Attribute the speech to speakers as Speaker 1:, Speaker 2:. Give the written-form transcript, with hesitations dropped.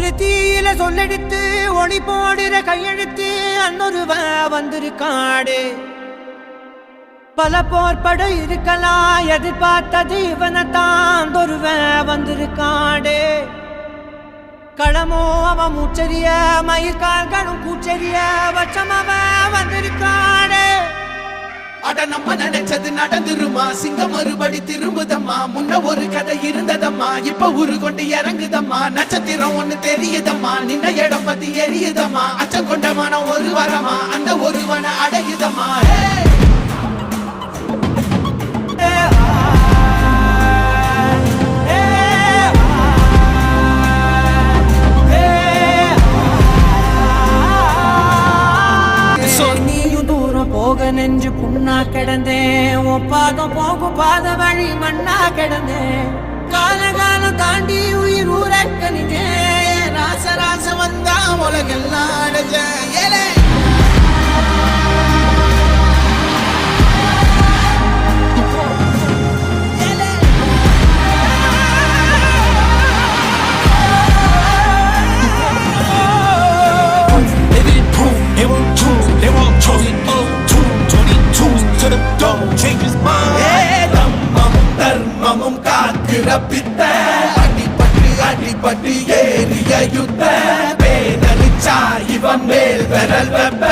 Speaker 1: ஒரு தீயில சொல்லெடுத்து ஒளி போடுற கையெழுத்து அன்னொருவ வந்திருக்காடு. பல போர்பட இருக்கலாம் எதிர்பார்த்தது இவனைத்தான் ஒருவ வந்திருக்காடு. களமோ அவன் மூச்சரிய மயிர்கால்களும் கூச்சரிய வச்சம் அவன் வந்திருக்காடு.
Speaker 2: அட நம்ம நினைச்சது நடந்துருமா, சிங்கம் மறுபடி திரும்புதம்மா. முன்ன ஒரு கதை இருந்ததம்மா, இப்ப ஊரு கொண்டு இறங்குதம்மா. நட்சத்திரம் ஒண்ணு தெரியுதம்மா, நின்ன இடம் பத்தி எரியுதம்மா. அச்சம் கொண்ட மனம் ஒரு வரமா, அந்த ஒருவனை அடையுதம்மா.
Speaker 1: போக நெஞ்சு புண்ணா கிடந்தேன், ஒப்பாதம் போகும் பாத வழி மண்ணா கிடந்தேன். காலகாலம் தாண்டி உயிர் ஊரக்கணிஞ்சேன், ராச ராச வந்தா உலகெல்லாம் அடைஞ்சேன். தர்மமும் காக்கிற பித்த அடிபட்டு ஏறிய யுத்த பேரலிச்சா இவன் மேல் விரல் வெப்ப